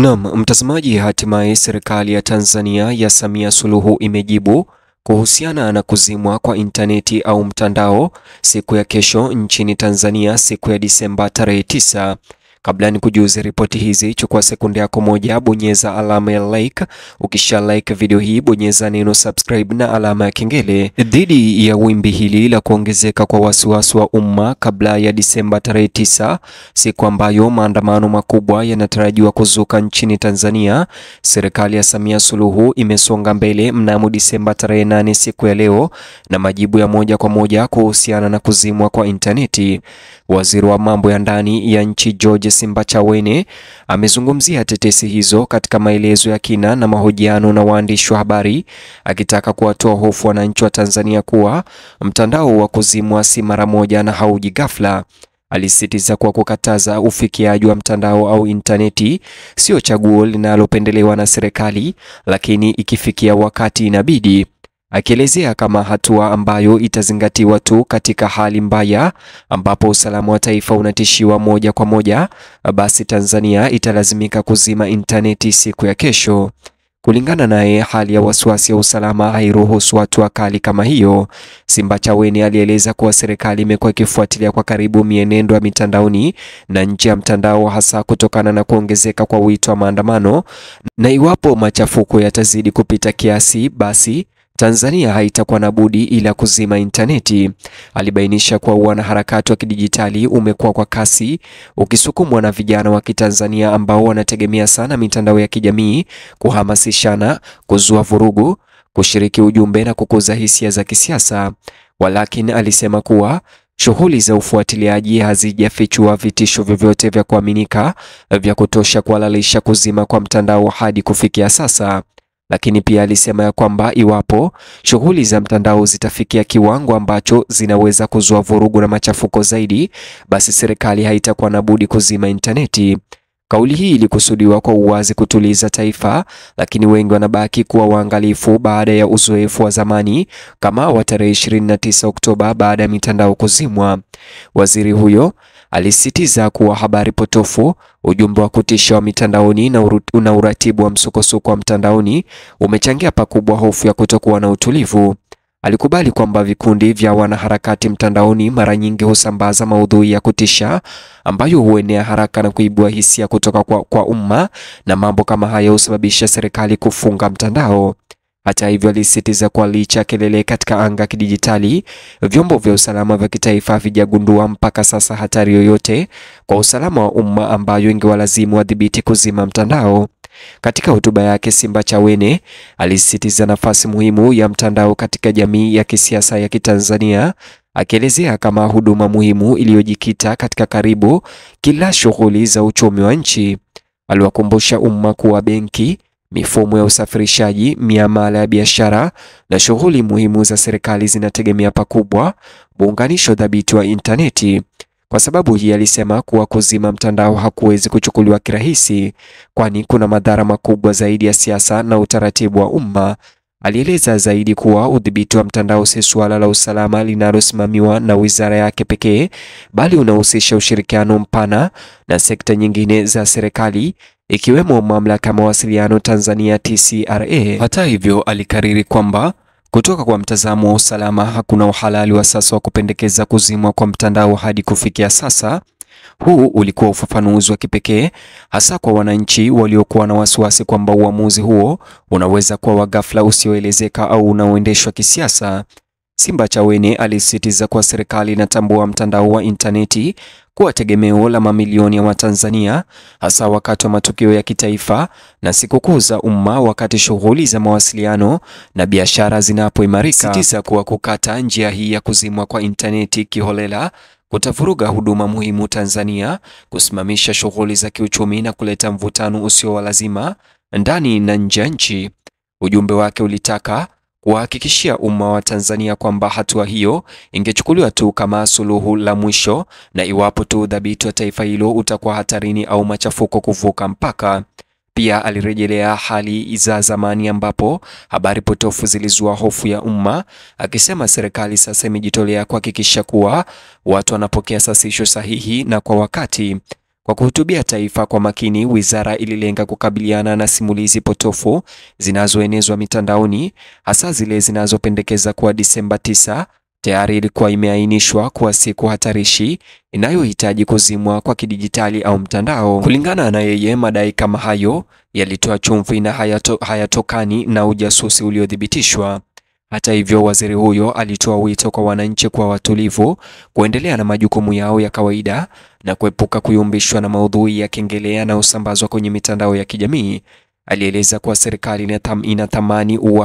Naam, mtazamaji, hatimaye serikali ya Tanzania ya Samia Suluhu imejibu kuhusiana na kuzimwa kwa intaneti au mtandao siku ya kesho nchini Tanzania siku ya Disemba tarehe 9. Kabla ni kujuze ripoti hizi, chukua sekunde yako moja, bonyeza alama ya like. Ukisha like video hii, bonyeza neno subscribe na alama ya kengele. Dhidi ya wimbi hili la kuongezeka kwa wasiwasi wa umma kabla ya Disemba tarehe 9, siku ambayo maandamano makubwa yanatarajiwa kuzuka nchini Tanzania, serikali ya Samia Suluhu imesonga mbele mnamo Disemba tarehe 8 siku ya leo na majibu ya moja kwa moja kuhusiana na kuzimwa kwa intaneti. Waziri wa mambo ya ndani ya nchi George Simbachawene amezungumzia tetesi hizo katika maelezo ya kina na mahojiano na waandishi wa habari, akitaka kuwatoa hofu wananchi wa Tanzania kuwa mtandao wa kuzimwa si mara moja na hauji ghafla. Alisisitiza kuwa kukataza ufikiaji wa mtandao au intaneti sio chaguo linalopendelewa na serikali, lakini ikifikia wakati inabidi, akielezea kama hatua ambayo itazingatiwa tu katika hali mbaya ambapo usalama wa taifa unatishiwa moja kwa moja, basi Tanzania italazimika kuzima intaneti siku ya kesho. Kulingana naye, hali ya wasiwasi ya usalama hairuhusu hatua kali kama hiyo. Simbachawene alieleza kuwa serikali imekuwa ikifuatilia kwa karibu mienendo ya mitandaoni na nje ya mtandao, hasa kutokana na kuongezeka kwa wito wa maandamano, na iwapo machafuko yatazidi kupita kiasi, basi Tanzania haitakuwa na budi ila kuzima intaneti. Alibainisha kuwa wanaharakati wa kidijitali umekuwa kwa kasi ukisukumwa na vijana wa Kitanzania ambao wanategemea sana mitandao ya kijamii kuhamasishana, kuzua vurugu, kushiriki ujumbe na kukuza hisia za kisiasa. Walakini alisema kuwa shughuli za ufuatiliaji hazijafichua vitisho vyovyote vya kuaminika vya kutosha kuhalalisha kuzima kwa mtandao hadi kufikia sasa. Lakini pia alisema ya kwamba iwapo shughuli za mtandao zitafikia kiwango ambacho zinaweza kuzua vurugu na machafuko zaidi, basi serikali haitakuwa na budi kuzima intaneti. Kauli hii ilikusudiwa kwa uwazi kutuliza taifa, lakini wengi wanabaki kuwa waangalifu baada ya uzoefu wa zamani kama wa tarehe 29 Oktoba baada ya mitandao kuzimwa. Waziri huyo alisisitiza kuwa habari potofu, ujumbe wa kutisha wa mitandaoni na uratibu wa msukosuko wa mtandaoni umechangia pakubwa hofu ya kutokuwa na utulivu. Alikubali kwamba vikundi vya wanaharakati mtandaoni mara nyingi husambaza maudhui ya kutisha ambayo huenea haraka na kuibua hisia kutoka kwa umma, na mambo kama haya husababisha serikali kufunga mtandao. Hata hivyo, alisisitiza kwa licha ya kelele katika anga kidijitali, vyombo vya usalama vya kitaifa havijagundua mpaka sasa hatari yoyote kwa usalama wa umma ambayo ingewalazimu wadhibiti kuzima mtandao. Katika hotuba yake, Simbachawene alisisitiza nafasi muhimu ya mtandao katika jamii ya kisiasa ya Kitanzania, akielezea kama huduma muhimu iliyojikita katika karibu kila shughuli za uchumi wa nchi. Aliwakumbusha umma kuwa benki, mifumo ya usafirishaji, miamala ya biashara na shughuli muhimu za serikali zinategemea pakubwa muunganisho dhabiti wa intaneti. Kwa sababu hii, alisema kuwa kuzima mtandao hakuwezi kuchukuliwa kirahisi, kwani kuna madhara makubwa zaidi ya siasa na utaratibu wa umma. Alieleza zaidi kuwa udhibiti wa mtandao si suala la usalama linalosimamiwa na wizara yake pekee, bali unahusisha ushirikiano mpana na sekta nyingine za serikali ikiwemo mamlaka ya mawasiliano Tanzania TCRA. Hata hivyo, alikariri kwamba kutoka kwa mtazamo wa usalama hakuna uhalali wa sasa wa kupendekeza kuzimwa kwa mtandao hadi kufikia sasa. Huu ulikuwa ufafanuzi wa kipekee hasa kwa wananchi waliokuwa na wasiwasi kwamba uamuzi huo unaweza kuwa wa ghafla, usioelezeka au unaoendeshwa kisiasa. Simbachawene alisisitiza kuwa serikali inatambua mtandao wa intaneti kuwa tegemeo la mamilioni ya Watanzania, hasa wakati wa matukio ya kitaifa na sikukuu za umma, wakati shughuli za mawasiliano na biashara zinapoimarika. Alisisitiza kuwa kukata njia hii ya kuzimwa kwa intaneti kiholela kutavuruga huduma muhimu Tanzania, kusimamisha shughuli za kiuchumi na kuleta mvutano usio wa lazima ndani na nje ya nchi. Ujumbe wake ulitaka kuhakikishia umma wa Tanzania kwamba hatua hiyo ingechukuliwa tu kama suluhu la mwisho, na iwapo tu udhabiti wa taifa hilo utakuwa hatarini au machafuko kuvuka mpaka. Pia alirejelea hali za zamani ambapo habari potofu zilizua hofu ya umma, akisema serikali sasa imejitolea kuhakikisha kuwa watu wanapokea sasisho sahihi na kwa wakati. Kwa kuhutubia taifa kwa makini, wizara ililenga kukabiliana na simulizi potofu zinazoenezwa mitandaoni, hasa zile zinazopendekeza kuwa Disemba 9 tayari ilikuwa imeainishwa kuwa siku hatarishi inayohitaji kuzimwa kwa kidijitali au mtandao. Kulingana na yeye, madai kama hayo yalitoa chumvi na hayatokani na ujasusi uliothibitishwa. Hata hivyo, waziri huyo alitoa wito kwa wananchi kuwa watulivu, kuendelea na majukumu yao ya kawaida na kuepuka kuyumbishwa na maudhui ya kengele yanayosambazwa kwenye mitandao ya kijamii. Alieleza kuwa serikali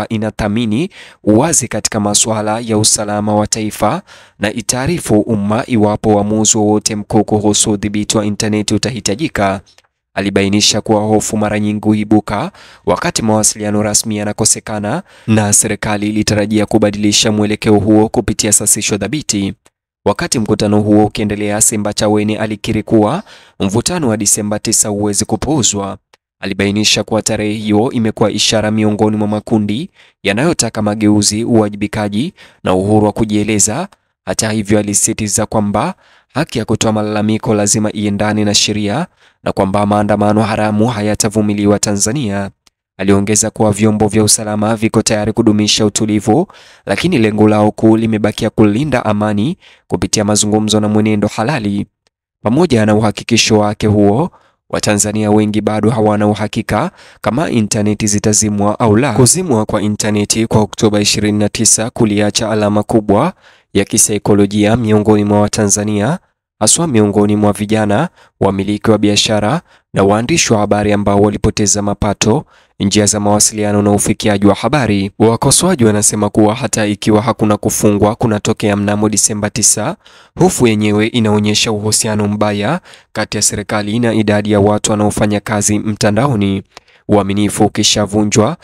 inathamini uwazi katika masuala ya usalama wa taifa na itaarifu umma iwapo uamuzi wowote mkuu kuhusu udhibiti wa intaneti utahitajika. Alibainisha kuwa hofu mara nyingi huibuka wakati mawasiliano rasmi yanakosekana, na serikali ilitarajia kubadilisha mwelekeo huo kupitia sasisho thabiti. Wakati mkutano huo ukiendelea, Simbachawene alikiri kuwa mvutano wa Disemba 9 huwezi kupuuzwa. Alibainisha kuwa tarehe hiyo imekuwa ishara miongoni mwa makundi yanayotaka mageuzi, uwajibikaji na uhuru wa kujieleza. Hata hivyo, alisisitiza kwamba haki ya kutoa malalamiko lazima iendane na sheria na kwamba maandamano haramu hayatavumiliwa Tanzania. Aliongeza kuwa vyombo vya usalama viko tayari kudumisha utulivu, lakini lengo lao kuu limebakia kulinda amani kupitia mazungumzo na mwenendo halali. Pamoja na uhakikisho wake huo, Watanzania wengi bado hawana uhakika kama intaneti zitazimwa au la. Kuzimwa kwa intaneti kwa Oktoba 29 kuliacha alama kubwa ya kisaikolojia miongoni mwa Watanzania, haswa miongoni mwa vijana, wamiliki wa biashara na waandishi wa habari ambao walipoteza mapato, njia za mawasiliano na ufikiaji wa habari. Wakosoaji wanasema kuwa hata ikiwa hakuna kufungwa kunatokea mnamo Disemba 9, hofu yenyewe inaonyesha uhusiano mbaya kati ya serikali na idadi ya watu wanaofanya kazi mtandaoni. Uaminifu ukishavunjwa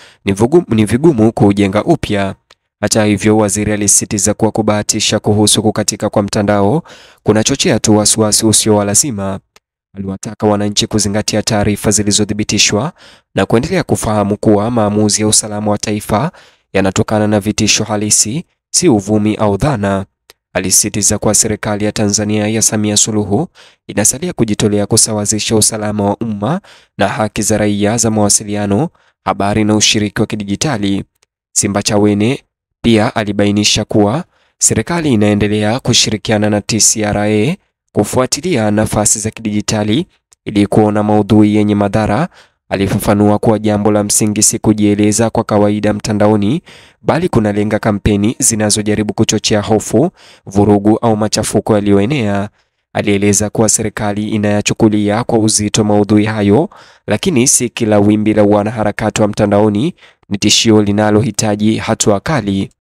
ni vigumu kujenga upya. Hata hivyo, waziri alisisitiza kuwa kubahatisha kuhusu kukatika kwa mtandao kunachochea tu wasiwasi usio wa lazima. Aliwataka wananchi kuzingatia taarifa zilizothibitishwa na kuendelea kufahamu kuwa maamuzi ya usalama wa taifa yanatokana na vitisho halisi, si uvumi au dhana. Alisisitiza kuwa serikali ya Tanzania ya Samia Suluhu inasalia kujitolea kusawazisha usalama wa umma na haki za raia za mawasiliano, habari na ushiriki wa kidijitali. Simbachawene pia alibainisha kuwa serikali inaendelea kushirikiana na TCRA kufuatilia nafasi za kidijitali ili kuona maudhui yenye madhara. Alifafanua kuwa jambo la msingi si kujieleza kwa kawaida mtandaoni, bali kunalenga kampeni zinazojaribu kuchochea hofu, vurugu au machafuko yaliyoenea. Alieleza kuwa serikali inayachukulia kwa uzito maudhui hayo, lakini si kila wimbi la wanaharakati wa mtandaoni ni tishio linalohitaji hatua kali.